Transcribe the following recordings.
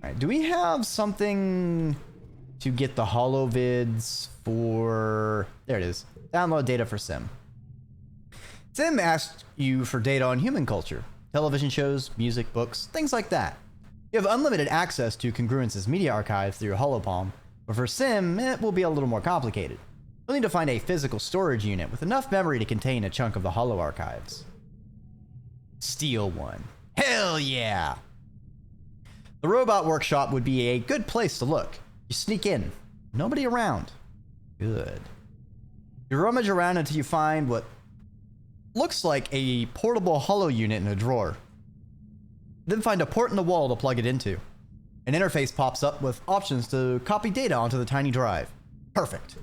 Alright, do we have something to get the holo vids for... There it is. Download data for Sim. Sim asked you for data on human culture. Television shows, music, books, things like that. You have unlimited access to Congruence's media archive through your HoloPalm, but for Sim, it will be a little more complicated. You'll need to find a physical storage unit with enough memory to contain a chunk of the holo archives. Steal one. Hell yeah! The robot workshop would be a good place to look. You sneak in. Nobody around. Good. You rummage around until you find what looks like a portable holo unit in a drawer. Then find a port in the wall to plug it into. An interface pops up with options to copy data onto the tiny drive. Perfect.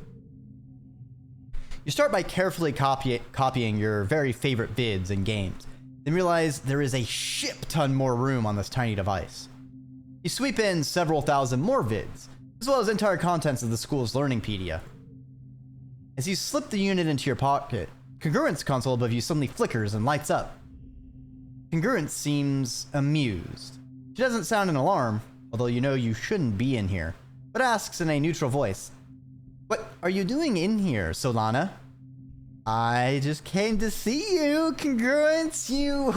You start by carefully copying your very favorite vids and games, then realize there is a shit ton more room on this tiny device. You sweep in several thousand more vids, as well as entire contents of the school's Learningpedia. As you slip the unit into your pocket, Congruence console above you suddenly flickers and lights up. Congruence seems amused. She doesn't sound an alarm, although you know you shouldn't be in here, but asks in a neutral voice, "What are you doing in here, Solana?" "I just came to see you, Congruence, you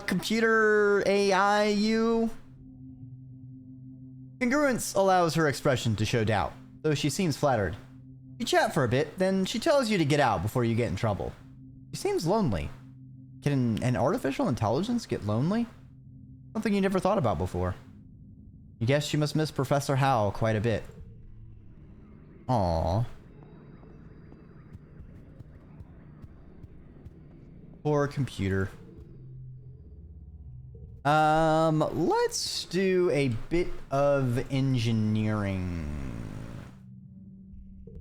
computer AI, you." Congruence allows her expression to show doubt, though she seems flattered. You chat for a bit, then she tells you to get out before you get in trouble. She seems lonely. Can an artificial intelligence get lonely? Something you never thought about before. You guess she must miss Professor Howe quite a bit. Aww. Poor computer. Let's do a bit of engineering.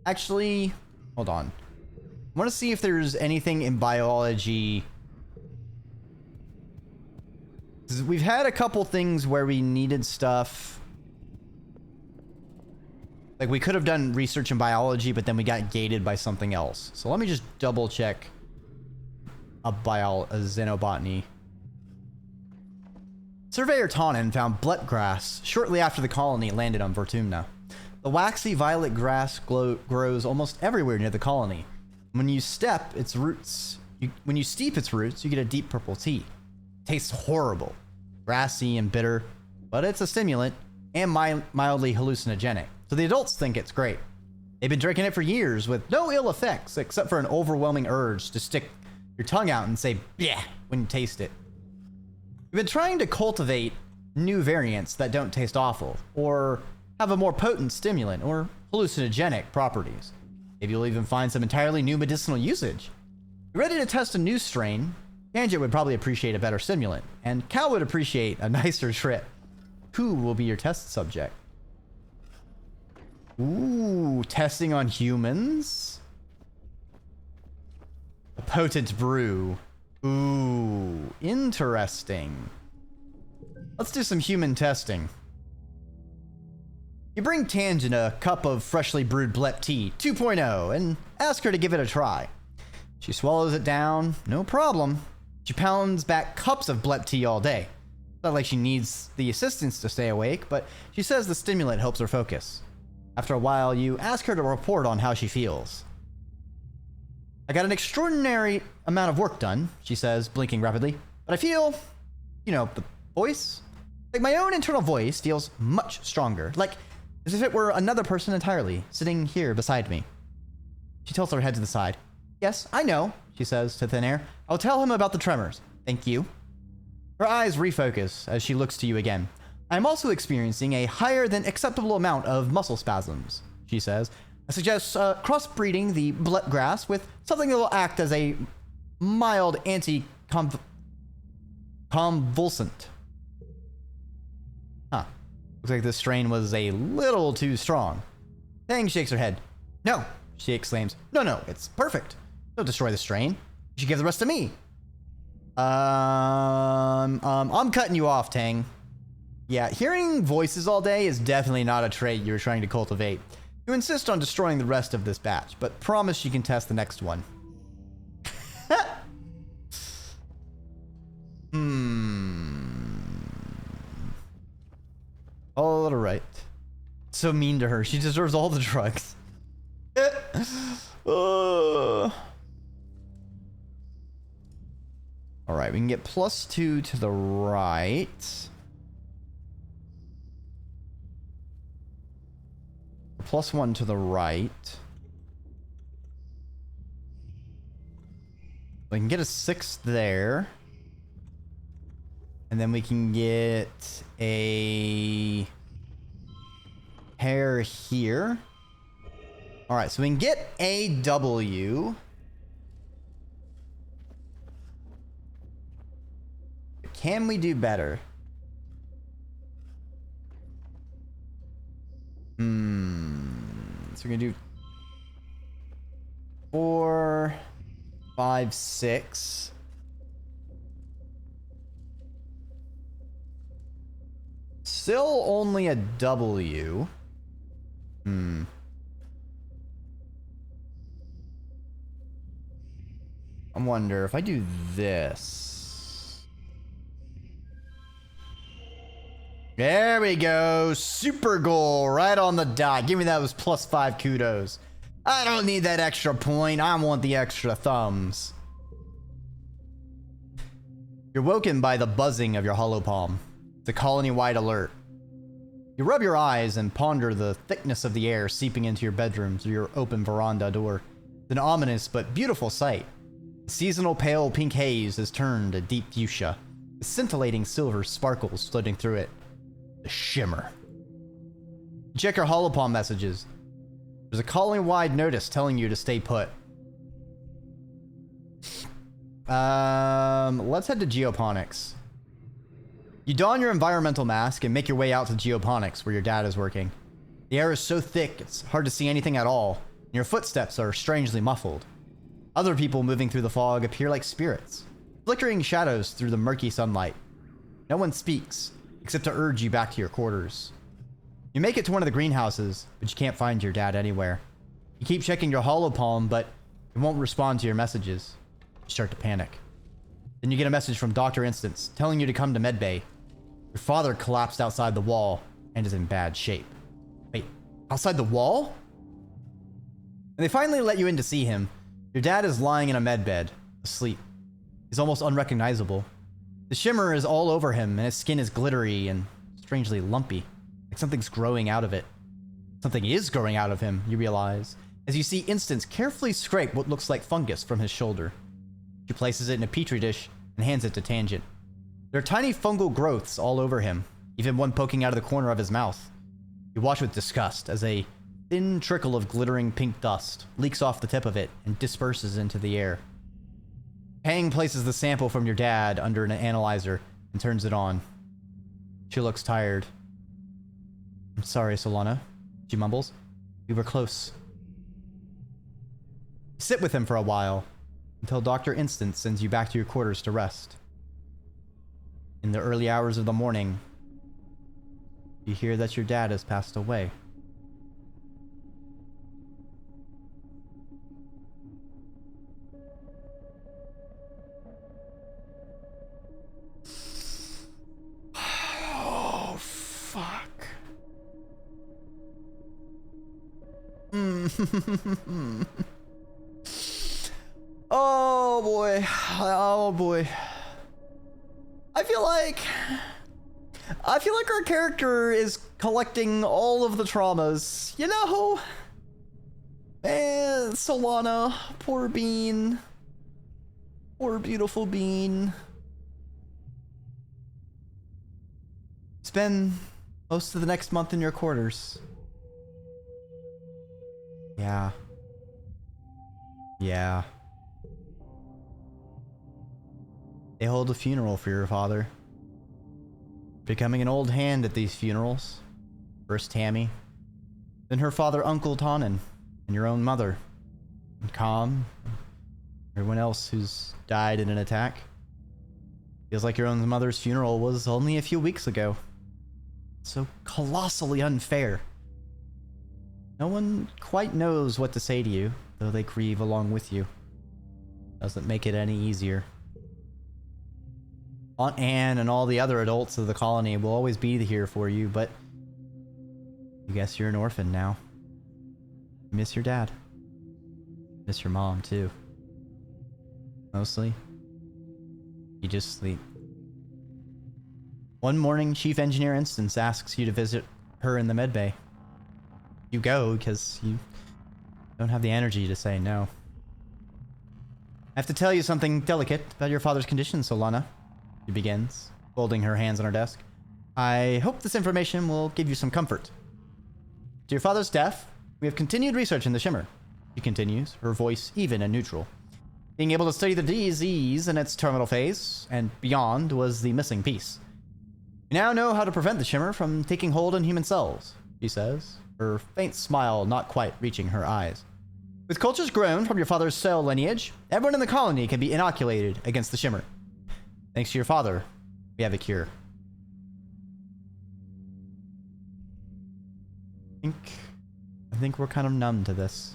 Actually, hold on. I want to see if there's anything in biology. 'Cause we've had a couple things where we needed stuff. Like, we could have done research in biology, but then we got gated by something else. So let me just double check a xenobotany. Surveyor Tonin found bletgrass shortly after the colony landed on Vertumna. The waxy violet grass grows almost everywhere near the colony. When you steep its roots, you get a deep purple tea. Tastes horrible, grassy and bitter, but it's a stimulant and mildly hallucinogenic, so the adults think it's great. They've been drinking it for years with no ill effects except for an overwhelming urge to stick your tongue out and say "bleh" when you taste it. We've been trying to cultivate new variants that don't taste awful, or have a more potent stimulant or hallucinogenic properties. Maybe you'll even find some entirely new medicinal usage. You're ready to test a new strain. Tangent would probably appreciate a better stimulant, and Cal would appreciate a nicer trip. Who will be your test subject? Ooh, testing on humans? A potent brew. Ooh, interesting. Let's do some human testing. You bring Tangent a cup of freshly brewed Blep Tea 2.0 and ask her to give it a try. She swallows it down, no problem. She pounds back cups of Blep Tea all day. Not like she needs the assistance to stay awake, but she says the stimulant helps her focus. After a while, you ask her to report on how she feels. "I got an extraordinary amount of work done," she says, blinking rapidly, "but I feel, the voice? Like my own internal voice feels much stronger, like as if it were another person entirely, sitting here beside me." She tilts her head to the side. "Yes, I know," she says to thin air. "I'll tell him about the tremors. Thank you." Her eyes refocus as she looks to you again. "I'm also experiencing a higher than acceptable amount of muscle spasms," she says. "I suggest crossbreeding the bletgrass with something that will act as a mild anti-convulsant." Huh. Looks like this strain was a little too strong. Tang shakes her head. "No," she exclaims. No, it's perfect. Don't destroy the strain. You should give the rest to me." I'm cutting you off, Tang. Yeah, hearing voices all day is definitely not a trait you're trying to cultivate. You insist on destroying the rest of this batch, but promise you can test the next one. So mean to her. She deserves all the drugs. Alright, we can get +2 to the right. +1 to the right. We can get a 6 there. And then we can get a pair here. Alright, so we can get a W. Can we do better? So we're gonna do 4, 5, 6. Still only a W. I wonder if I do this. There we go. Super goal right on the dot. Give me that was +5 kudos. I don't need that extra point. I want the extra thumbs. You're woken by the buzzing of your hollow palm. It's a colony-wide alert. You rub your eyes and ponder the thickness of the air seeping into your bedroom through your open veranda door. It's an ominous but beautiful sight. The seasonal pale pink haze has turned a deep fuchsia, with scintillating silver sparkles floating through it. The shimmer. You check your holopalm messages. There's a colony-wide notice telling you to stay put. Let's head to geoponics. You don your environmental mask and make your way out to geoponics where your dad is working. The air is so thick it's hard to see anything at all, and your footsteps are strangely muffled. Other people moving through the fog appear like spirits, flickering shadows through the murky sunlight. No one speaks, except to urge you back to your quarters. You make it to one of the greenhouses, but you can't find your dad anywhere. You keep checking your holopalm, but it won't respond to your messages. You start to panic. Then you get a message from Dr. Instance telling you to come to medbay. Your father collapsed outside the wall and is in bad shape. Wait, outside the wall? And they finally let you in to see him. Your dad is lying in a medbed, asleep. He's almost unrecognizable. The shimmer is all over him, and his skin is glittery and strangely lumpy, like something's growing out of it. Something is growing out of him, you realize, as you see Instance carefully scrape what looks like fungus from his shoulder. She places it in a petri dish and hands it to Tangent. There are tiny fungal growths all over him, even one poking out of the corner of his mouth. You watch with disgust as a thin trickle of glittering pink dust leaks off the tip of it and disperses into the air. Pang places the sample from your dad under an analyzer and turns it on. She looks tired. I'm sorry, Solana, she mumbles. We were close. You sit with him for a while, until Dr. Instance sends you back to your quarters to rest. In the early hours of the morning, you hear that your dad has passed away. Oh, fuck. Oh boy. Oh boy. I feel like our character is collecting all of the traumas. You know? Man, Solana, poor Bean. Poor beautiful Bean. Spend most of the next month in your quarters. Yeah. Yeah. They hold a funeral for your father. Becoming an old hand at these funerals. First Tammy, then her father Uncle Tonin, and your own mother, and Calm, everyone else who's died in an attack. Feels like your own mother's funeral was only a few weeks ago. So colossally unfair. No one quite knows what to say to you, though they grieve along with you. Doesn't make it any easier. Aunt Anne and all the other adults of the colony will always be here for you, but I guess you're an orphan now. You miss your dad. Miss your mom, too. Mostly. You just sleep. One morning, Chief Engineer Instance asks you to visit her in the medbay. You go because you don't have the energy to say no. I have to tell you something delicate about your father's condition, Solana. She begins, folding her hands on her desk. I hope this information will give you some comfort. To your father's death, we have continued research in the Shimmer. She continues, her voice even and neutral. Being able to study the disease in its terminal phase and beyond was the missing piece. We now know how to prevent the Shimmer from taking hold on human cells, she says, her faint smile not quite reaching her eyes. With cultures grown from your father's cell lineage, everyone in the colony can be inoculated against the Shimmer. Thanks to your father, we have a cure. I think we're kind of numb to this.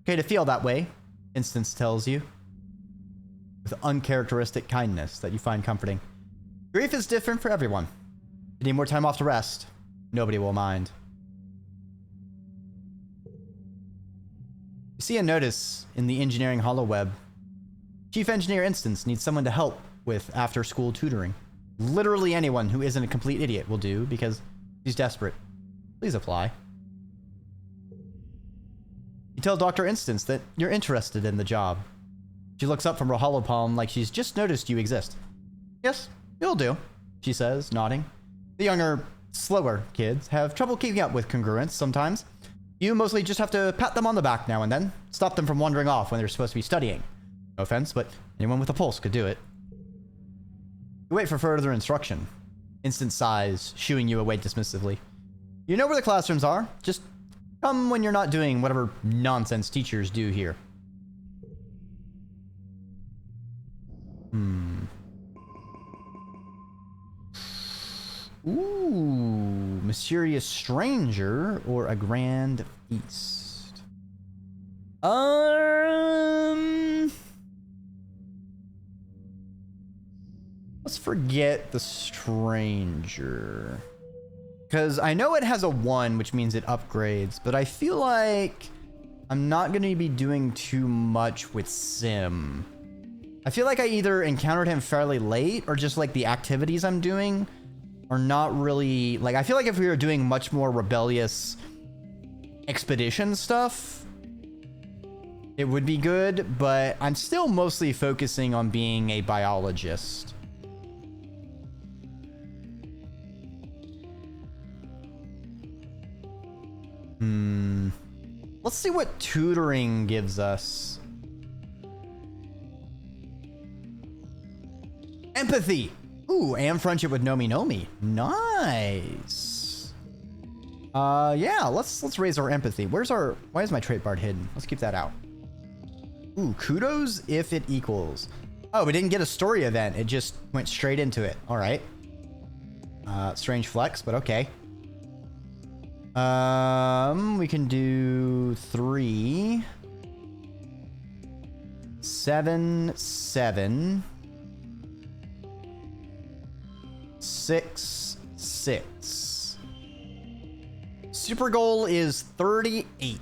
Okay to feel that way, Instance tells you, with uncharacteristic kindness that you find comforting. Grief is different for everyone. You need more time off to rest. Nobody will mind. You see a notice in the engineering holoweb. Chief Engineer Instance needs someone to help with after-school tutoring. Literally anyone who isn't a complete idiot will do because she's desperate. Please apply. You tell Dr. Instance that you're interested in the job. She looks up from her holopalm like she's just noticed you exist. Yes, it'll do, she says, nodding. The younger, slower kids have trouble keeping up with congruence sometimes. You mostly just have to pat them on the back now and then, stop them from wandering off when they're supposed to be studying. No offense, but anyone with a pulse could do it. You wait for further instruction. Instant sighs, shooing you away dismissively. You know where the classrooms are. Just come when you're not doing whatever nonsense teachers do here. Ooh, mysterious stranger or a grand feast. Let's forget the stranger. Because I know it has a 1, which means it upgrades, but I feel like I'm not going to be doing too much with Sim. I feel like I either encountered him fairly late or just like the activities I'm doing are not really... Like, I feel like if we were doing much more rebellious expedition stuff, it would be good, but I'm still mostly focusing on being a biologist. Let's see what tutoring gives us. Empathy. Ooh, and friendship with Nomi. Nice. Yeah, let's raise our empathy. Why is my trait bar hidden? Let's keep that out. Ooh, kudos if it equals. Oh, we didn't get a story event. It just went straight into it. All right. Strange flex, but okay. We can do 3, 7, 7, 6, 6. Super goal is 38.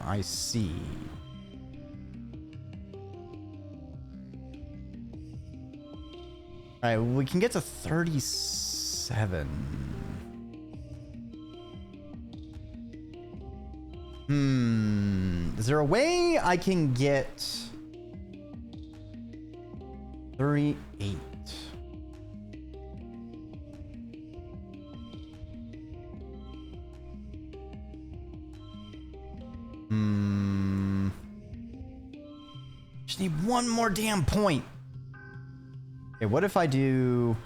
I see. All right, we can get to 37. Is there a way I can get 38? Just need one more damn point. Okay, what if I do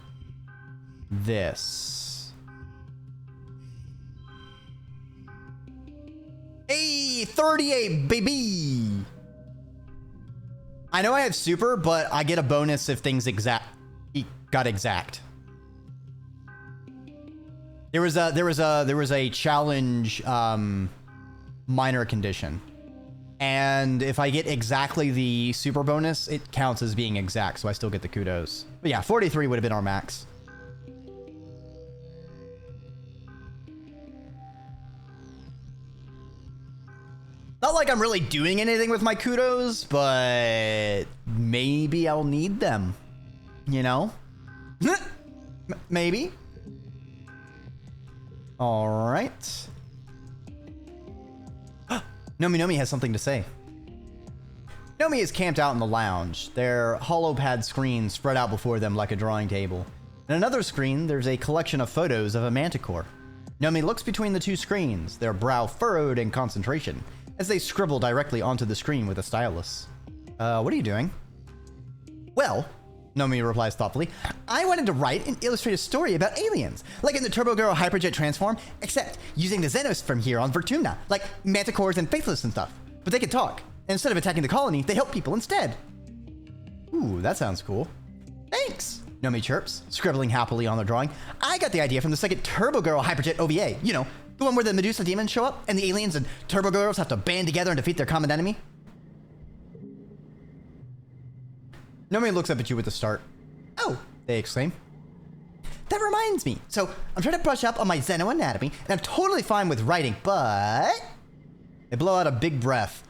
this? Hey, 38, baby! I know I have super, but I get a bonus if things got exact. There was a challenge minor condition. And if I get exactly the super bonus, it counts as being exact, so I still get the kudos. But yeah, 43 would have been our max. Not like I'm really doing anything with my kudos, but maybe I'll need them. You know? Maybe. All right. Nomi has something to say. Nomi is camped out in the lounge, their holopad screen spread out before them like a drawing table. In another screen, there's a collection of photos of a manticore. Nomi looks between the two screens, their brow furrowed in concentration, as they scribble directly onto the screen with a stylus. What are you doing? Well, Nomi replies thoughtfully, I wanted to write and illustrate a story about aliens, like in the Turbo Girl Hyperjet Transform, except using the Xenos from here on Vertumna, like manticores and faithless and stuff. But they can talk. And instead of attacking the colony, they help people instead. Ooh, that sounds cool. Thanks, Nomi chirps, scribbling happily on the drawing. I got the idea from the second Turbo Girl Hyperjet OVA, you know, the one where the Medusa demons show up and the aliens and Turbo Girls have to band together and defeat their common enemy. Nomi looks up at you with a start. Oh, they exclaim. That reminds me. So I'm trying to brush up on my Xeno anatomy, and I'm totally fine with writing, but... They blow out a big breath,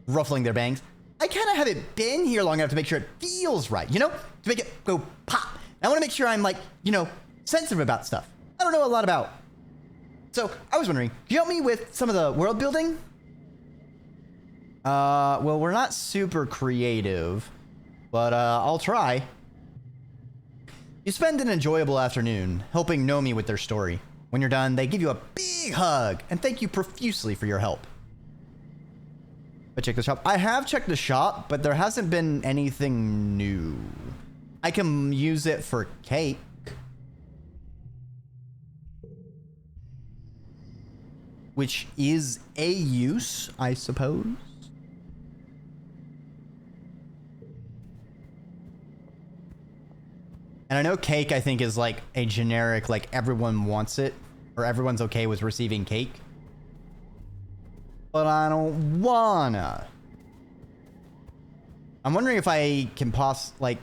ruffling their bangs. I kind of haven't been here long enough to make sure it feels right, you know? To make it go pop. I want to make sure I'm like, you know, sensitive about stuff. I don't know a lot about. So I was wondering, do you help me with some of the world building? Well, we're not super creative. But I'll try. You spend an enjoyable afternoon helping Nomi with their story. When you're done, they give you a big hug and thank you profusely for your help. I check the shop. I have checked the shop, but there hasn't been anything new. I can use it for cake. Which is a use, I suppose. And I know cake, I think, is like a generic, like everyone wants it, or everyone's okay with receiving cake. But I don't wanna. I'm wondering if I can like,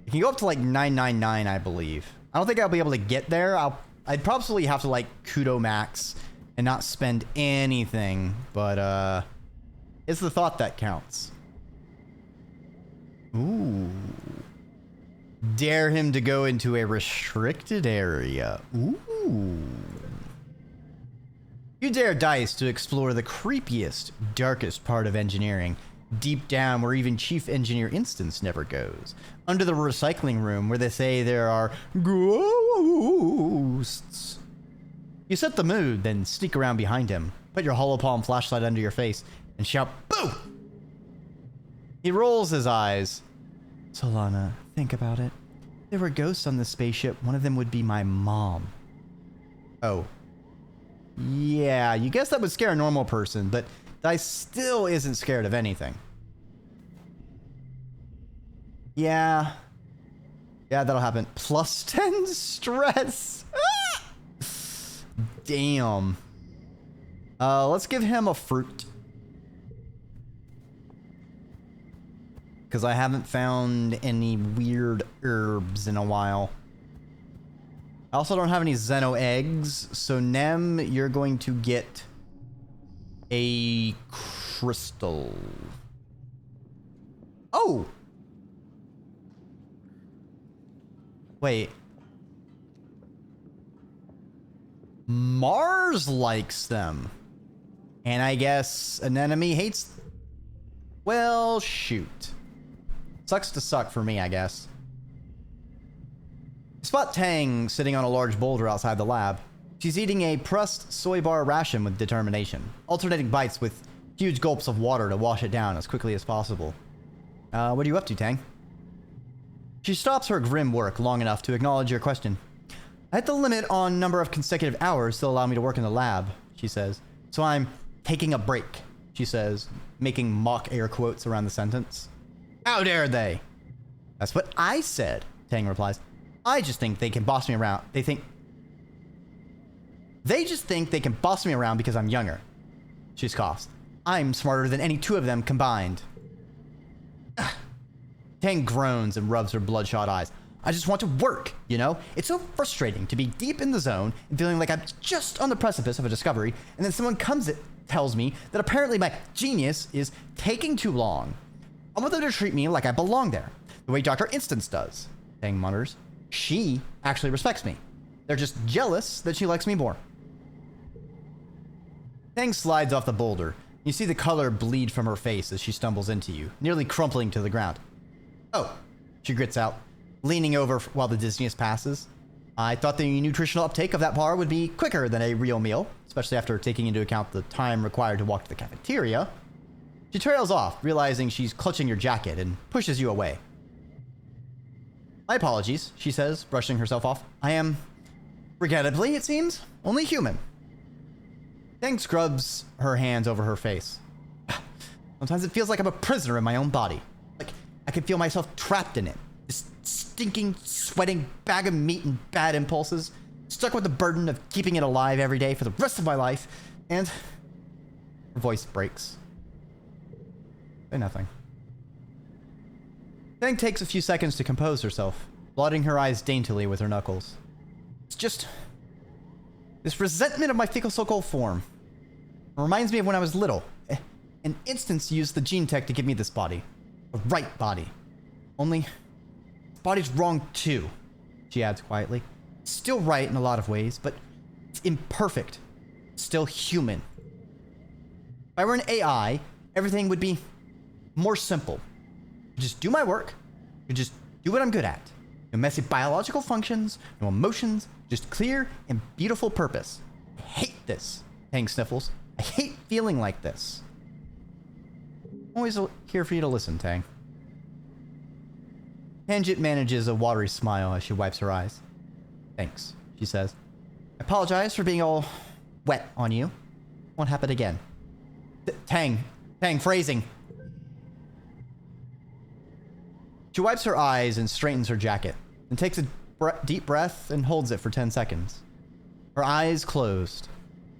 it can go up to like 999, I believe. I don't think I'll be able to get there. I'd probably have to like kudo max and not spend anything, but it's the thought that counts. Ooh. Dare him to go into a restricted area. Ooh. You dare Dice to explore the creepiest, darkest part of engineering, deep down where even Chief Engineer Instance never goes. Under the recycling room where they say there are ghosts. You set the mood, then sneak around behind him, put your holopalm flashlight under your face, and shout, "Boo!" He rolls his eyes. Solana, think about it. If there were ghosts on this spaceship, one of them would be my mom. Oh. Yeah, you guess that would scare a normal person, but Dice still isn't scared of anything. Yeah. Yeah, that'll happen. Plus 10 stress. Ah! Damn. Let's give him a fruit. Because I haven't found any weird herbs in a while. I also don't have any Xeno eggs, so Nem, you're going to get a crystal. Oh! Wait. Mars likes them. And I guess an enemy hates... Well, shoot. Sucks to suck for me, I guess. Spot Tang sitting on a large boulder outside the lab. She's eating a pressed soy bar ration with determination, alternating bites with huge gulps of water to wash it down as quickly as possible. What are you up to, Tang? She stops her grim work long enough to acknowledge your question. I hit the limit on number of consecutive hours to allow me to work in the lab, she says. So I'm taking a break, she says, making mock air quotes around the sentence. How dare they? That's what I said, Tang replies. I just think they can boss me around. They just think they can boss me around because I'm younger. She scoffs. I'm smarter than any two of them combined. Tang groans and rubs her bloodshot eyes. I just want to work, you know? It's so frustrating to be deep in the zone and feeling like I'm just on the precipice of a discovery, and then someone tells me that apparently my genius is taking too long. I want them to treat me like I belong there, the way Dr. Instance does. Tang mutters. She actually respects me. They're just jealous that she likes me more. Tang slides off the boulder. You see the color bleed from her face as she stumbles into you, nearly crumpling to the ground. Oh, she grits out, leaning over while the dizziness passes. I thought the nutritional uptake of that bar would be quicker than a real meal, especially after taking into account the time required to walk to the cafeteria. She trails off, realizing she's clutching your jacket, and pushes you away. My apologies, she says, brushing herself off. I am, regrettably, it seems, only human. Tang scrubs her hands over her face. Sometimes it feels like I'm a prisoner in my own body. Like I can feel myself trapped in it. This stinking, sweating bag of meat and bad impulses, stuck with the burden of keeping it alive every day for the rest of my life, and her voice breaks. Say nothing. Tang takes a few seconds to compose herself, blotting her eyes daintily with her knuckles. It's just this resentment of my fecal form. It reminds me of when I was little. An instance used the gene tech to give me this body. The right body. Only this body's wrong too, she adds quietly. It's still right in a lot of ways, but it's imperfect. It's still human. If I were an AI, everything would be more simple. I'd just do my work. I'd just do what I'm good at. No messy biological functions, no emotions, just clear and beautiful purpose. I hate this, Tang sniffles. I hate feeling like this. I'm always here for you to listen, Tang. Tangent manages a watery smile as she wipes her eyes. Thanks, she says. I apologize for being all wet on you. Won't happen again. Tang, phrasing. She wipes her eyes and straightens her jacket, and takes a deep breath and holds it for 10 seconds. Her eyes closed.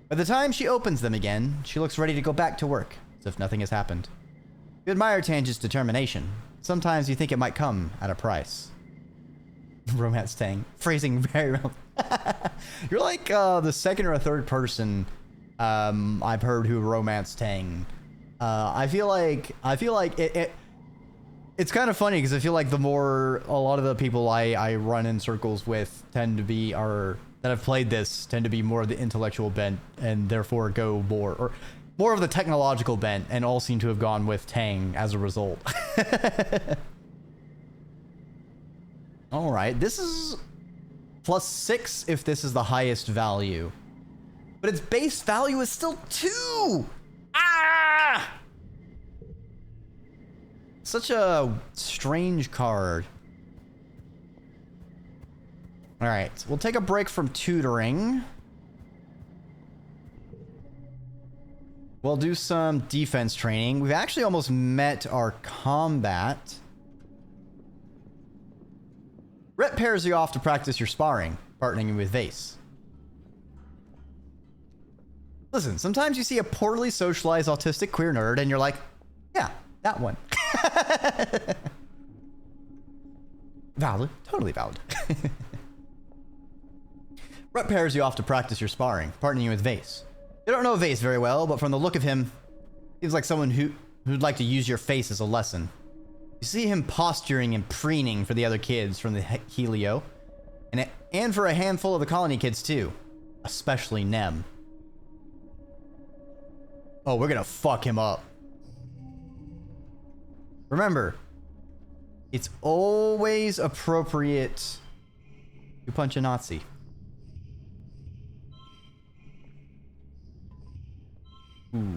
By the time she opens them again, she looks ready to go back to work, as if nothing has happened. You admire Tangent's determination. Sometimes you think it might come at a price. Romance Tang. Phrasing very well. You're like the second or third person I've heard who romance Tang. I feel like it's kind of funny because I feel like a lot of the people I run in circles with that have played this tend to be more of the intellectual bent and therefore go more of the technological bent, and all seem to have gone with Tang as a result. All right, this is +6 if this is the highest value, but its base value is still 2. Ah! Such a strange card. All right, we'll take a break from tutoring. We'll do some defense training. We've actually almost met our combat. Rhett pairs you off to practice your sparring, partnering with Vase. Listen, sometimes you see a poorly socialized autistic queer nerd and you're like, yeah, that one. Valid. Totally valid. Rhett pairs you off to practice your sparring, partnering with Vase. You don't know Vase very well, but from the look of him, seems like someone who'd like to use your face as a lesson. You see him posturing and preening for the other kids from the Helio, and for a handful of the colony kids too, especially Nem. Oh, we're gonna fuck him up. Remember, it's always appropriate to punch a Nazi. Ooh,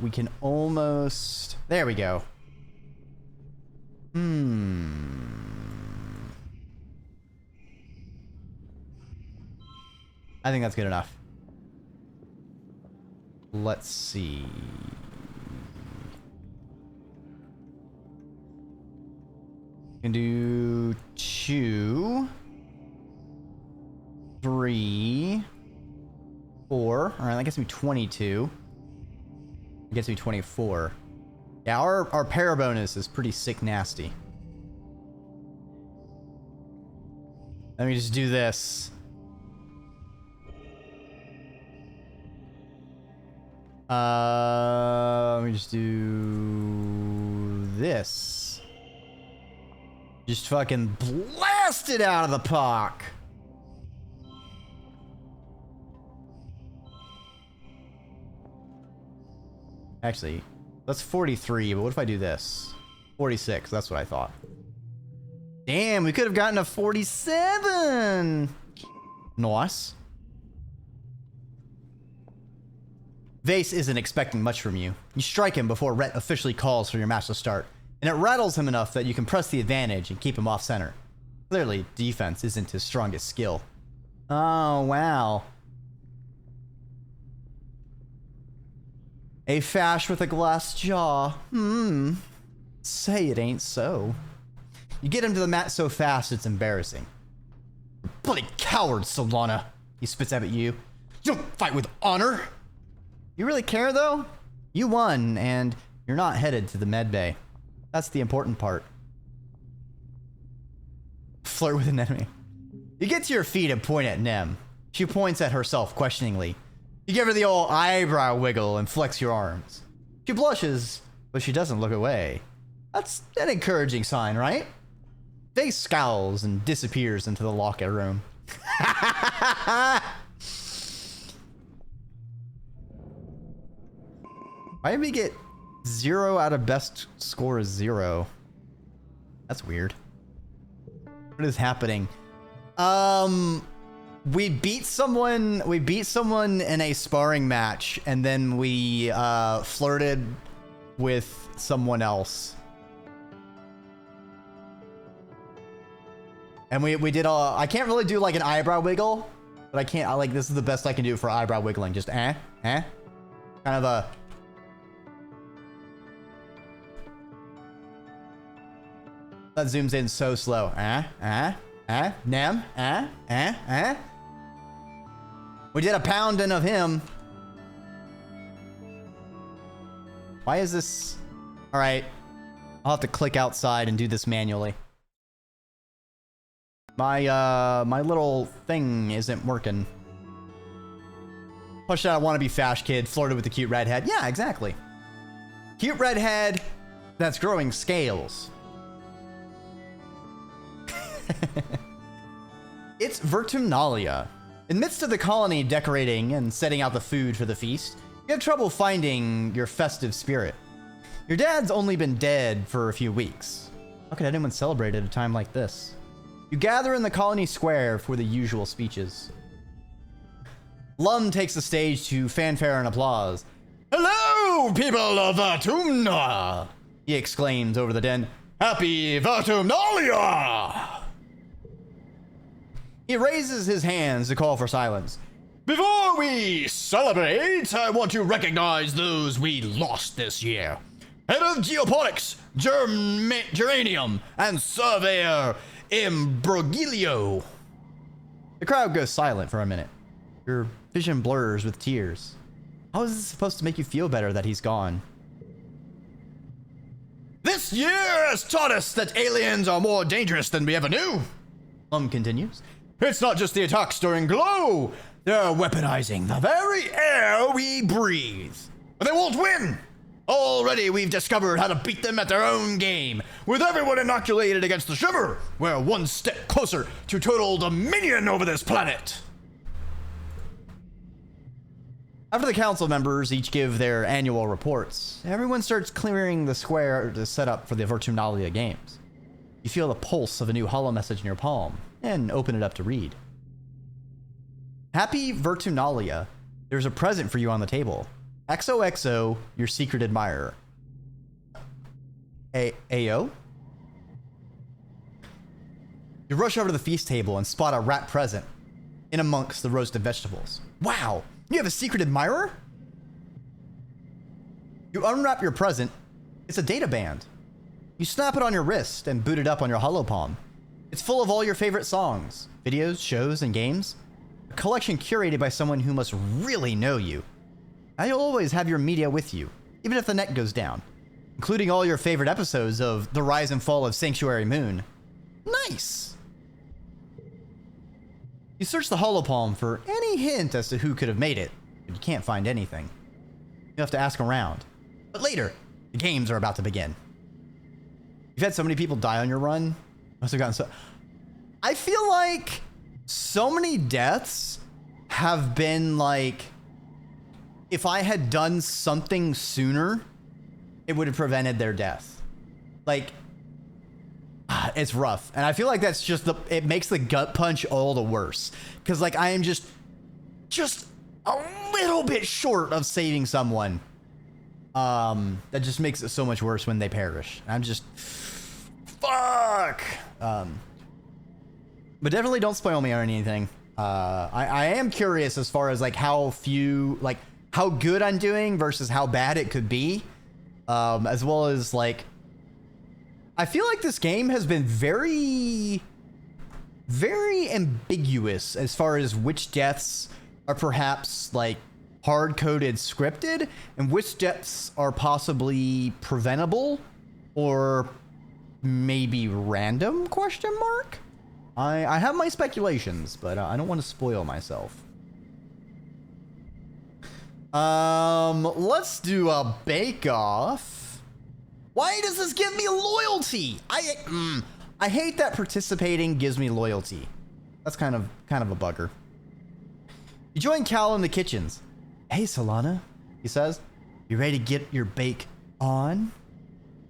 we can almost... There we go. I think that's good enough. Let's see. We can do 2, 3, 4. All right, that gets me 22. It gets me 24. Yeah, our para bonus is pretty sick nasty. Let me just do this. Let me just do this. Just fucking blast it out of the park. Actually, that's 43, but what if I do this? 46, that's what I thought. Damn, we could have gotten a 47. Nice. Vase isn't expecting much from you. You strike him before Rhett officially calls for your match to start, and it rattles him enough that you can press the advantage and keep him off center. Clearly, defense isn't his strongest skill. Oh, wow. A fash with a glass jaw. Say it ain't so. You get him to the mat so fast it's embarrassing. Bloody coward, Solana. He spits up at you. You don't fight with honor. You really care, though? You won, and you're not headed to the med bay. That's the important part. Flirt with an enemy. You get to your feet and point at Nem. She points at herself questioningly. You give her the old eyebrow wiggle and flex your arms. She blushes, but she doesn't look away. That's an encouraging sign, right? Vase scowls and disappears into the locker room. Why did we get 0 out of best score is 0? That's weird. What is happening? We beat someone in a sparring match, and then we flirted with someone else. And we did I can't really do like an eyebrow wiggle, but I like, this is the best I can do for eyebrow wiggling. Just kind of a. That zooms in so slow. Nem. We did a pounding of him. Why is this? All right, I'll have to click outside and do this manually. My little thing isn't working. Push out a wannabe fash kid, flirted with the cute redhead. Yeah, exactly. Cute redhead that's growing scales. It's Vertumnalia. In the midst of the colony decorating and setting out the food for the feast, you have trouble finding your festive spirit. Your dad's only been dead for a few weeks. How could anyone celebrate at a time like this? You gather in the colony square for the usual speeches. Lum takes the stage to fanfare and applause. Hello, people of Vertumna! He exclaims over the den. Happy Vertumnalia! He raises his hands to call for silence. Before we celebrate, I want to recognize those we lost this year. Head of Geoponics, Geranium, and Surveyor Imbrogilio. The crowd goes silent for a minute. Your vision blurs with tears. How is this supposed to make you feel better that he's gone? This year has taught us that aliens are more dangerous than we ever knew. Continues. It's not just the attacks during Glow. They're weaponizing the very air we breathe. But they won't win. Already we've discovered how to beat them at their own game. With everyone inoculated against the shiver, we're one step closer to total dominion over this planet. After the council members each give their annual reports, everyone starts clearing the square to set up for the Vertumnalia games. You feel the pulse of a new holo message in your palm and open it up to read. Happy Vertumnalia. There's a present for you on the table. XOXO, your secret admirer. Ayo? You rush over to the feast table and spot a wrapped present in amongst the roasted vegetables. Wow, you have a secret admirer? You unwrap your present. It's a data band. You snap it on your wrist and boot it up on your holopalm. It's full of all your favorite songs, videos, shows, and games. A collection curated by someone who must really know you. Now you'll always have your media with you, even if the net goes down, including all your favorite episodes of The Rise and Fall of Sanctuary Moon. Nice! You search the holopalm for any hint as to who could have made it, but you can't find anything. You have to ask around. But later, the games are about to begin. You've had so many people die on your run. Must have gotten so... I feel like so many deaths have been like... If I had done something sooner, it would have prevented their death. Like... It's rough. And I feel like that's just it makes the gut punch all the worse. Because, like, I am just a little bit short of saving someone. That just makes it so much worse when they perish. I'm just... Fuck! But definitely don't spoil me or anything. I am curious as far as, like, how good I'm doing versus how bad it could be. As well as, like... I feel like this game has been very, very ambiguous as far as which deaths are perhaps like hard-coded scripted and which deaths are possibly preventable or maybe random, question mark? I have my speculations, but I don't want to spoil myself. Let's do a bake-off. Why does this give me loyalty? I hate that participating gives me loyalty. That's kind of a bugger. You join Cal in the kitchens. Hey, Solana, he says. You ready to get your bake on?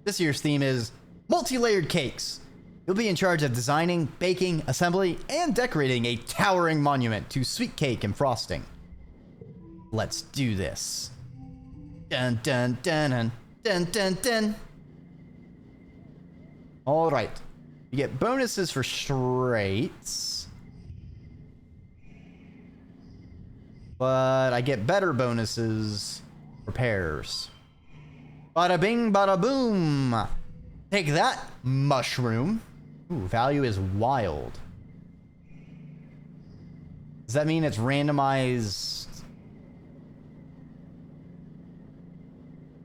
This year's theme is multi-layered cakes. You'll be in charge of designing, baking, assembly, and decorating a towering monument to sweet cake and frosting. Let's do this. Dun dun dun dun dun dun dun. All right, you get bonuses for straights, but I get better bonuses for pairs. Bada bing, bada boom. Take that, mushroom. Ooh, value is wild. Does that mean it's randomized?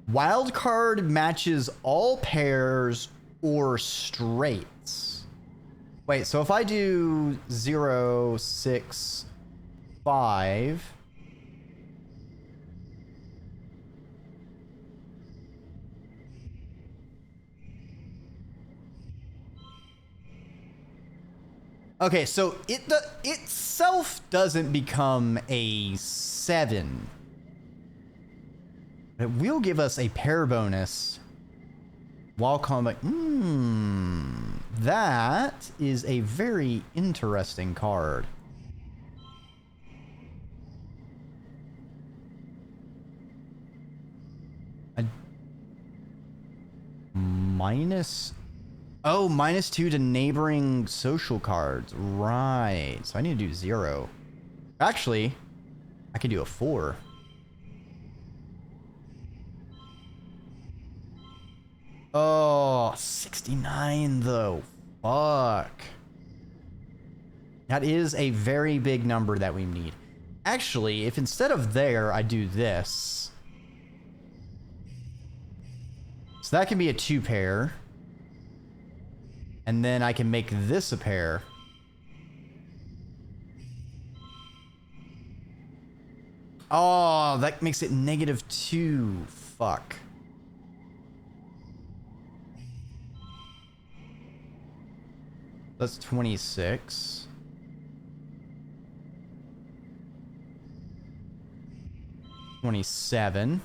Wild card matches all pairs or straights. Wait, so if I do 0, 6, 5. Okay, so itself doesn't become a 7. It will give us a pair bonus while combat. That is a very interesting card. -2 to neighboring social cards. Right. So I need to do 0. Actually, I could do a 4. Oh, 69 though. Fuck. That is a very big number that we need. Actually, if instead of there, I do this. So that can be a 2 pair. And then I can make this a pair. Oh, that makes it -2. Fuck. That's 26. $27.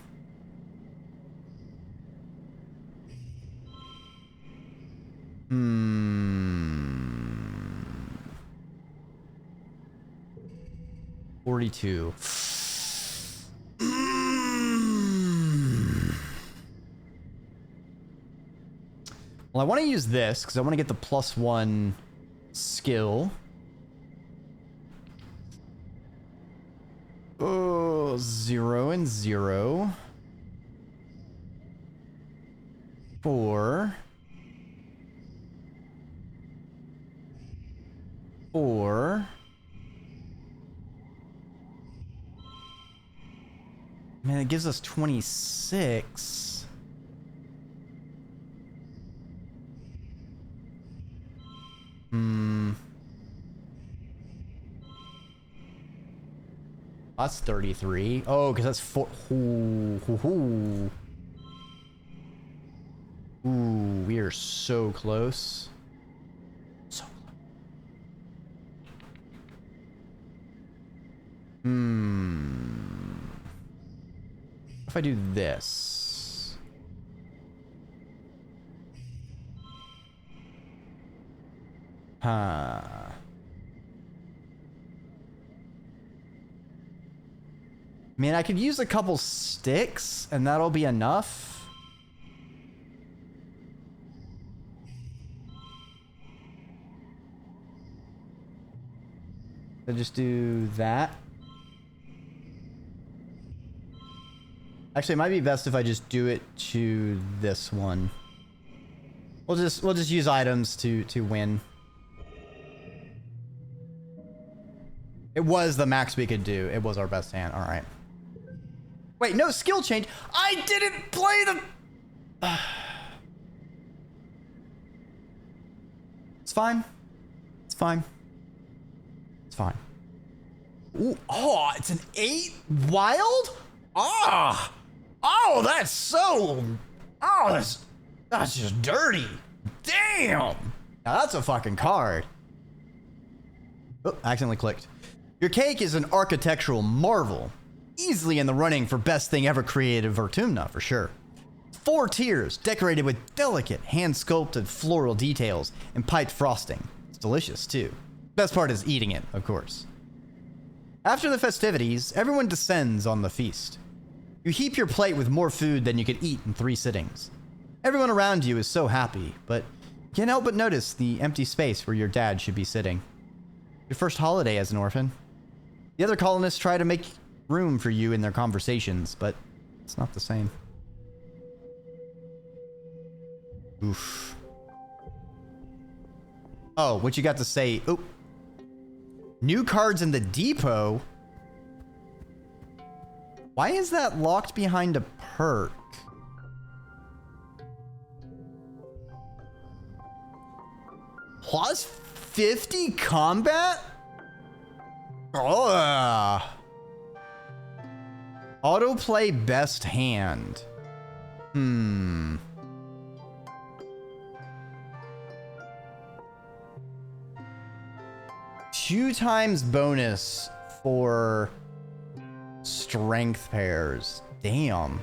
$42. Well, I want to use this because I want to get the +1 skill. Oh, 0 and 0. 4. 4. Man, it gives us 26. That's 33. Oh, because that's 4. Ooh, we are so close. So close. If I do this. Huh. Man, I could use a couple sticks and that'll be enough. So just do that. Actually, it might be best if I just do it to this one. We'll just use items to win. It was the max we could do. It was our best hand. All right. Wait, no skill change. I didn't play the... It's fine. It's fine. It's fine. Ooh, oh, it's an 8 wild? Ah! Oh, that's so... Oh, that's just dirty. Damn! Now that's a fucking card. Oh, accidentally clicked. Your cake is an architectural marvel. Easily in the running for best thing ever created Vertumna, for sure. 4 tiers, decorated with delicate, hand-sculpted floral details and piped frosting. It's delicious, too. Best part is eating it, of course. After the festivities, everyone descends on the feast. You heap your plate with more food than you could eat in 3 sittings. Everyone around you is so happy, but you can't help but notice the empty space where your dad should be sitting. Your first holiday as an orphan. The other colonists try to make room for you in their conversations, but it's not the same. Oof. Oh, what you got to say? Oh. New cards in the depot? Why is that locked behind a perk? Plus 50 combat? Oh. Autoplay best hand. 2 times bonus for strength pairs. Damn.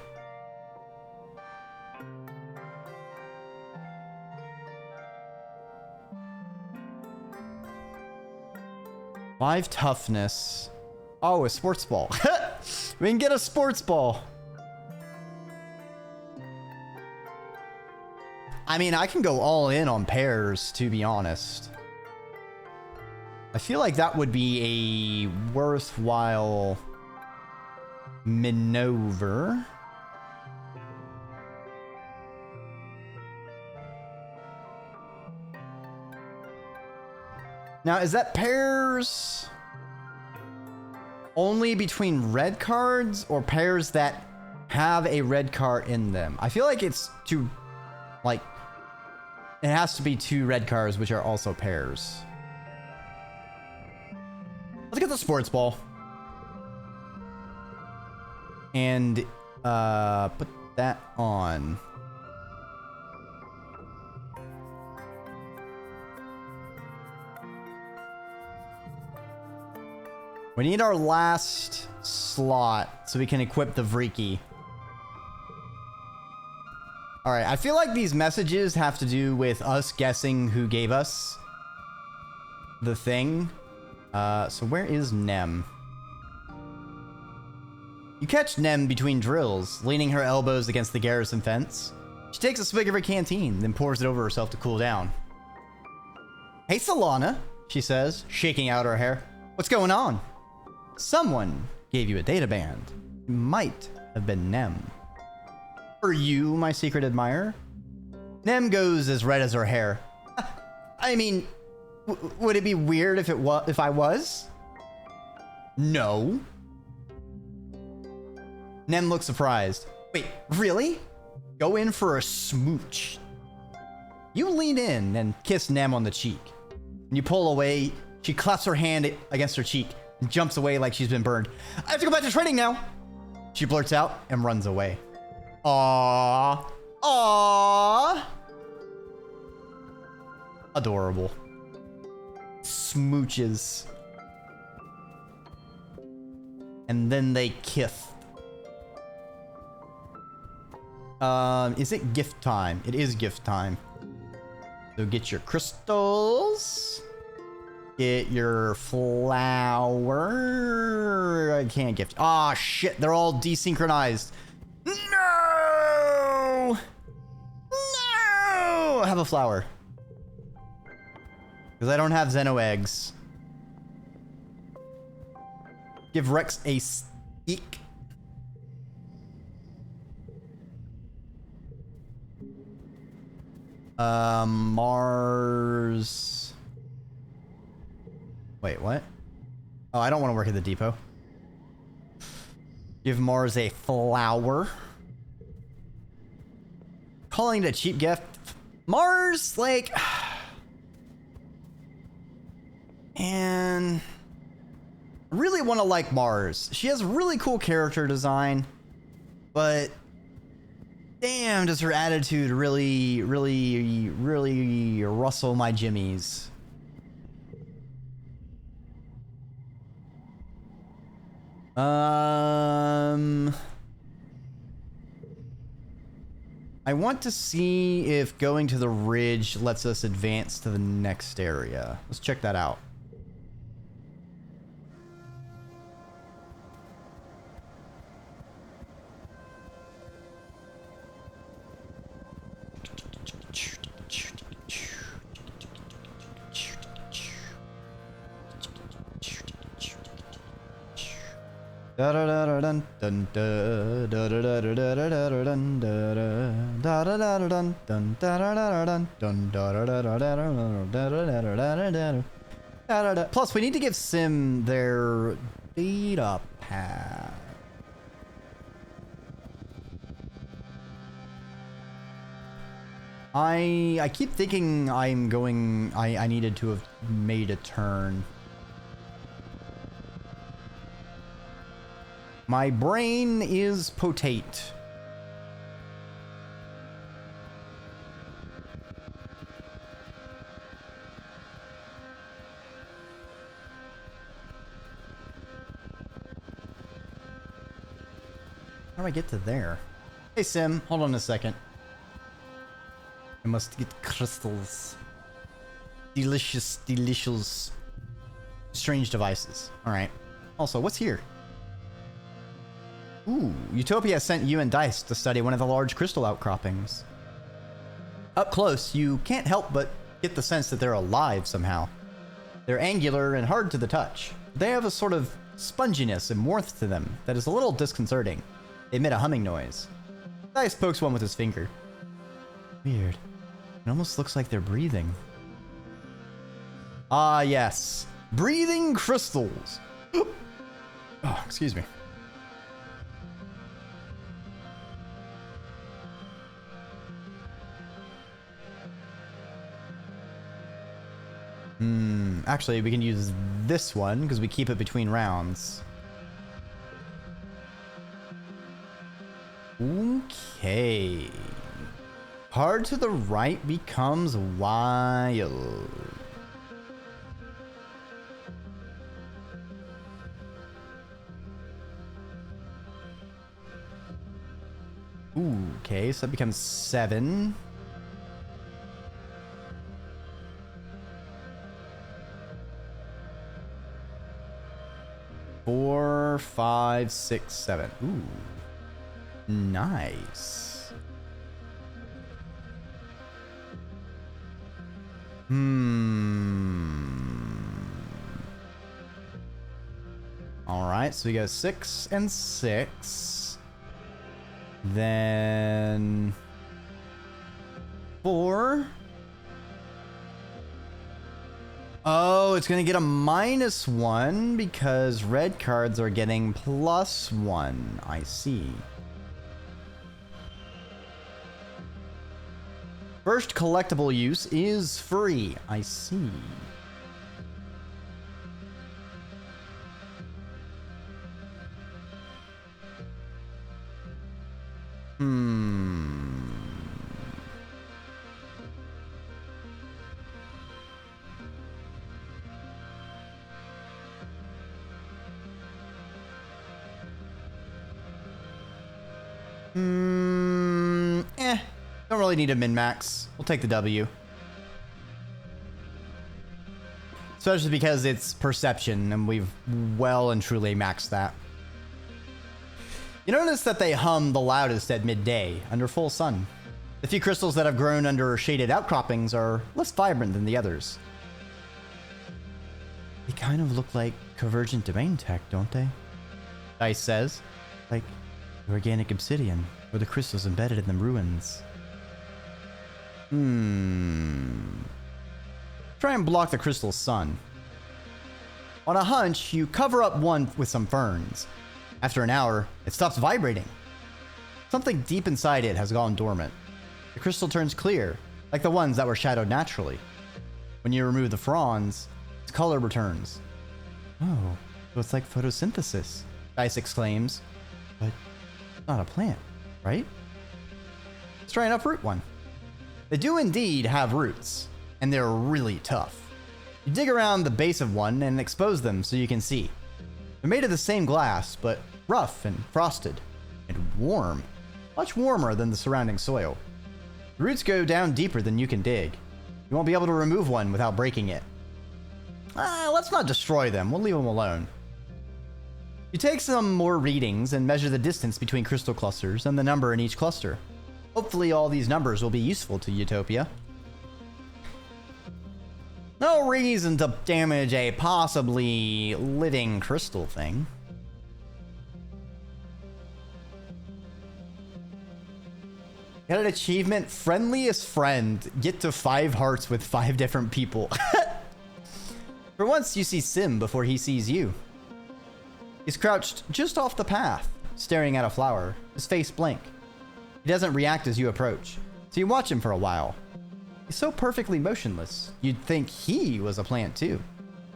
Five toughness. Oh, a sports ball. We can get a sports ball. I mean, I can go all in on pairs, to be honest. I feel like that would be a worthwhile maneuver. Now, is that pairs only between red cards or pairs that have a red card in them? I feel like it's two, like, it has to be 2 red cards, which are also pairs. Let's get the sports ball. And put that on. We need our last slot so we can equip the Dreki. All right, I feel like these messages have to do with us guessing who gave us the thing. So where is Nem? You catch Nem between drills, leaning her elbows against the garrison fence. She takes a swig of her canteen, then pours it over herself to cool down. Hey, Solana, she says, shaking out her hair. What's going on? Someone gave you a data band. It might have been Nem. Are you my secret admirer? Nem goes as red as her hair. I mean, would it be weird if I was? No. Nem looks surprised. Wait, really? Go in for a smooch. You lean in and kiss Nem on the cheek. When you pull away, she claps her hand against her cheek and jumps away like she's been burned. I have to go back to training now, she blurts out and runs away. Aww. Aww. Adorable. Smooches. And then they kiss. Is it gift time? It is gift time. So get your crystals. Get your flower. I can't gift. Ah, shit. They're all desynchronized. No! No! Have a flower. Because I don't have Xeno eggs. Give Rex a stick. Mars. Wait, what? Oh, I don't want to work at the depot. Give Mars a flower. Calling it a cheap gift. Mars, like... And... I really want to like Mars. She has really cool character design. But... damn, does her attitude really rustle my jimmies. I want to see if going to the ridge lets us advance to the next area. Let's check that out. Plus, we need to give Sim their data pad. I keep thinking I needed to have made a turn. My brain is potate. How do I get to there? Hey Sim, hold on a second. I must get crystals. Delicious, delicious. Strange devices. Alright. Also, what's here? Ooh, Utopia sent you and Dice to study one of the large crystal outcroppings. Up close, you can't help but get the sense that they're alive somehow. They're angular and hard to the touch. They have a sort of sponginess and warmth to them that is a little disconcerting. They emit a humming noise. Dice pokes one with his finger. Weird. It almost looks like they're breathing. Ah, yes. Breathing crystals. Oh, excuse me. Actually, we can use this one because we keep it between rounds. Okay. Hard to the right becomes wild. Okay, so that becomes 7. Four, 5, 6, 7. Ooh. Nice. Alright, so we go 6 and 6. Then 4. Oh, it's going to get a -1 because red cards are getting +1. I see. First collectible use is free. I see. Don't really need a min-max. We'll take the W. Especially because it's perception, and we've well and truly maxed that. You notice that they hum the loudest at midday, under full sun. The few crystals that have grown under shaded outcroppings are less vibrant than the others. They kind of look like convergent domain tech, don't they? Dice says. Like organic obsidian, or the crystals embedded in the ruins. Try and block the crystal's sun. On a hunch, you cover up one with some ferns. After an hour, it stops vibrating. Something deep inside it has gone dormant. The crystal turns clear, like the ones that were shadowed naturally. When you remove the fronds, its color returns. Oh, so it's like photosynthesis, Dice exclaims. But it's not a plant, right? Let's try and uproot one. They do indeed have roots, and they're really tough. You dig around the base of one and expose them so you can see. They're made of the same glass, but rough and frosted, and warm. Much warmer than the surrounding soil. The roots go down deeper than you can dig. You won't be able to remove one without breaking it. Let's not destroy them, we'll leave them alone. You take some more readings and measure the distance between crystal clusters and the number in each cluster. Hopefully all these numbers will be useful to Utopia. No reason to damage a possibly living crystal thing. Got an achievement, friendliest friend. Get to 5 hearts with 5 different people. For once, you see Sim before he sees you. He's crouched just off the path, staring at a flower, his face blank. He doesn't react as you approach, so you watch him for a while. He's so perfectly motionless, you'd think he was a plant too.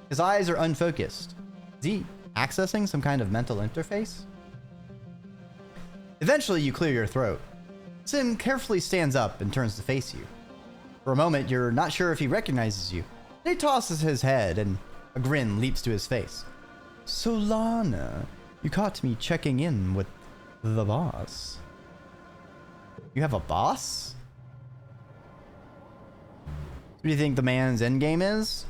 His eyes are unfocused. Is he accessing some kind of mental interface? Eventually, you clear your throat. Sim carefully stands up and turns to face you. For a moment, you're not sure if he recognizes you. Then he tosses his head, and a grin leaps to his face. Solana, you caught me checking in with the boss. You have a boss? What do you think the man's endgame is?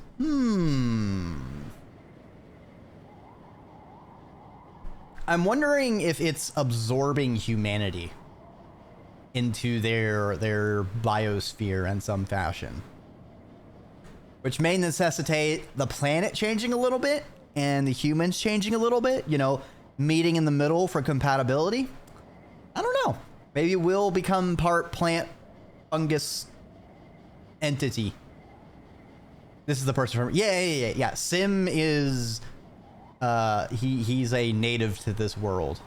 I'm wondering if it's absorbing humanity into their biosphere in some fashion. Which may necessitate the planet changing a little bit and the humans changing a little bit, you know, meeting in the middle for compatibility. I don't know. Maybe we'll become part plant fungus entity. This is the person from yeah. Sim is he's a native to this world.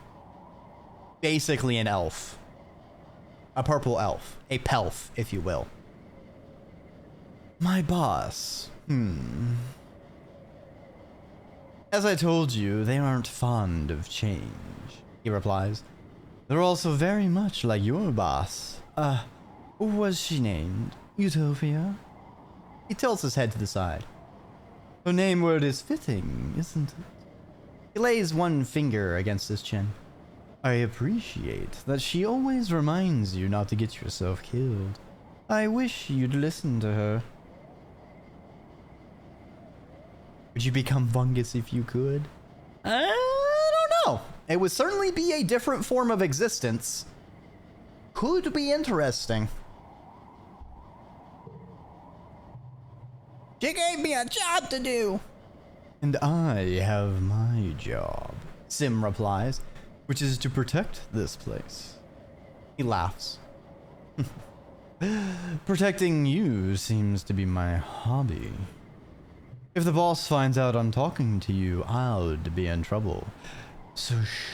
Basically an elf. A purple elf. A pelf, if you will. My boss. As I told you, they aren't fond of change, he replies. They're also very much like your boss. Was she named Utopia? He tilts his head to the side. Her name word is fitting, isn't it? He lays one finger against his chin. I appreciate that she always reminds you not to get yourself killed. I wish you'd listen to her. Would you become fungus if you could? I don't know. It would certainly be a different form of existence. Could be interesting. She gave me a job to do. And I have my job, Sim replies, which is to protect this place. He laughs. Protecting you seems to be my hobby. If the boss finds out I'm talking to you, I'll be in trouble. So shh,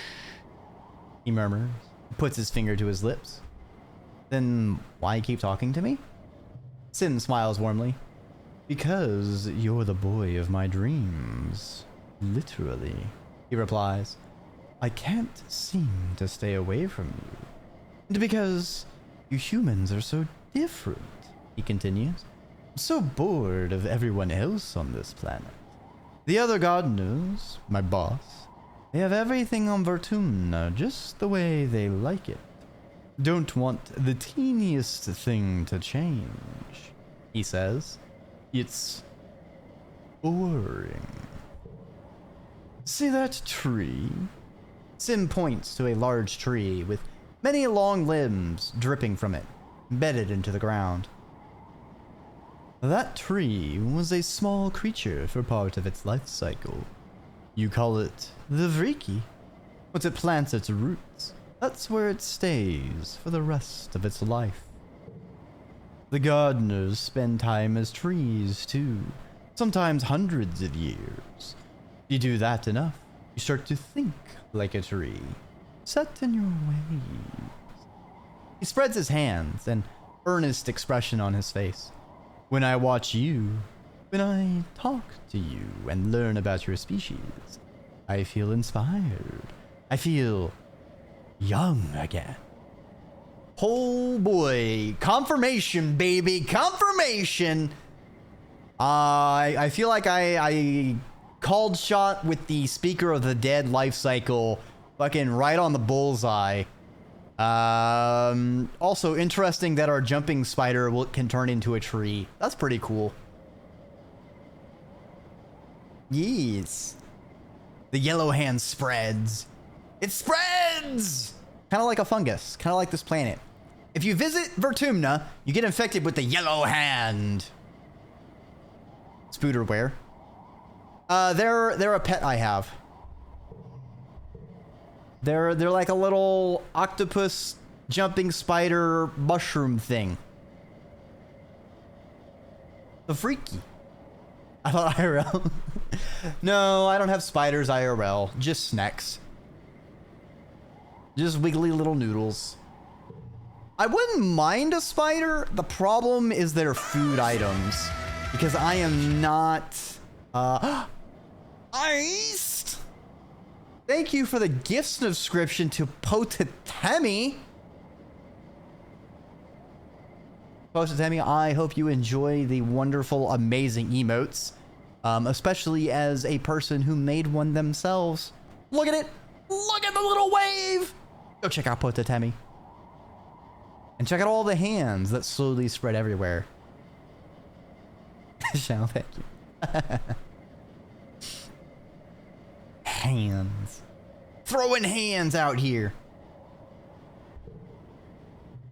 he murmurs, puts his finger to his lips. Then why keep talking to me? Sim smiles warmly. Because you're the boy of my dreams. Literally, he replies. I can't seem to stay away from you. And because you humans are so different, he continues. I'm so bored of everyone else on this planet. The other gardeners, my boss, they have everything on Vertumna just the way they like it. Don't want the teeniest thing to change, he says. It's boring. See that tree? Sim points to a large tree with many long limbs dripping from it, embedded into the ground. That tree was a small creature for part of its life cycle. You call it the Dreki. Once it plants its roots, that's where it stays for the rest of its life. The gardeners spend time as trees too, sometimes hundreds of years. You do that enough, you start to think like a tree, set in your ways. He spreads his hands, an earnest expression on his face. When I watch you, when I talk to you and learn about your species, I feel inspired. I feel young again. Oh boy, confirmation, baby, confirmation. I feel like I called shot with the Speaker of the Dead life cycle, fucking right on the bullseye. Also interesting that our jumping spider can turn into a tree. That's pretty cool. Yes. The yellow hand spreads. It spreads! Kind of like a fungus, kind of like this planet. If you visit Vertumna, you get infected with the yellow hand. Spooderware. They're a pet I have. They're like a little octopus jumping spider mushroom thing. The freaky. I thought IRL. No, I don't have spiders IRL. Just snacks. Just wiggly little noodles. I wouldn't mind a spider. The problem is their food items. Because I am not... iced! Thank you for the gift subscription to Potatemi. Potatemi, I hope you enjoy the wonderful, amazing emotes. Especially as a person who made one themselves. Look at it! Look at the little wave! Go check out Potatemi. And check out all the hands that slowly spread everywhere. Shall, thank you. Hands. Throwing hands out here.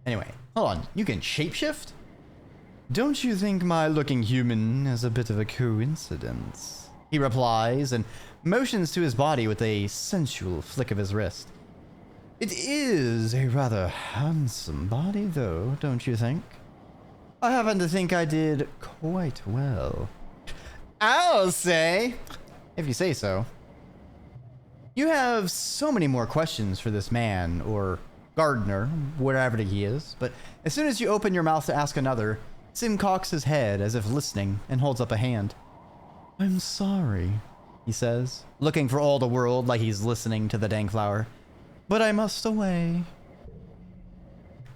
Anyway, hold on. You can shapeshift? Don't you think my looking human is a bit of a coincidence? He replies and motions to his body with a sensual flick of his wrist. It is a rather handsome body, though, don't you think? I happen to think I did quite well. I'll say, if you say so. You have so many more questions for this man, or gardener, whatever he is, but as soon as you open your mouth to ask another, Sim cocks his head as if listening and holds up a hand. I'm sorry, he says, looking for all the world like he's listening to the dang flower. But I must away.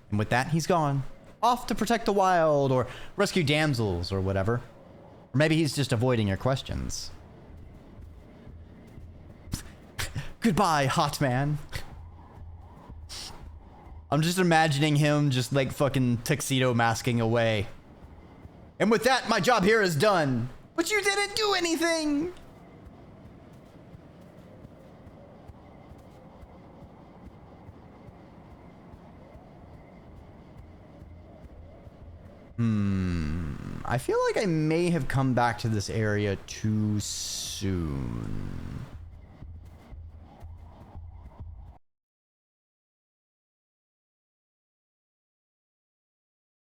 And with that, he's gone. Off to protect the wild or rescue damsels or whatever. Or maybe he's just avoiding your questions. Goodbye, hot man. I'm just imagining him just like fucking tuxedo masking away. And with that, my job here is done. But you didn't do anything. I feel like I may have come back to this area too soon.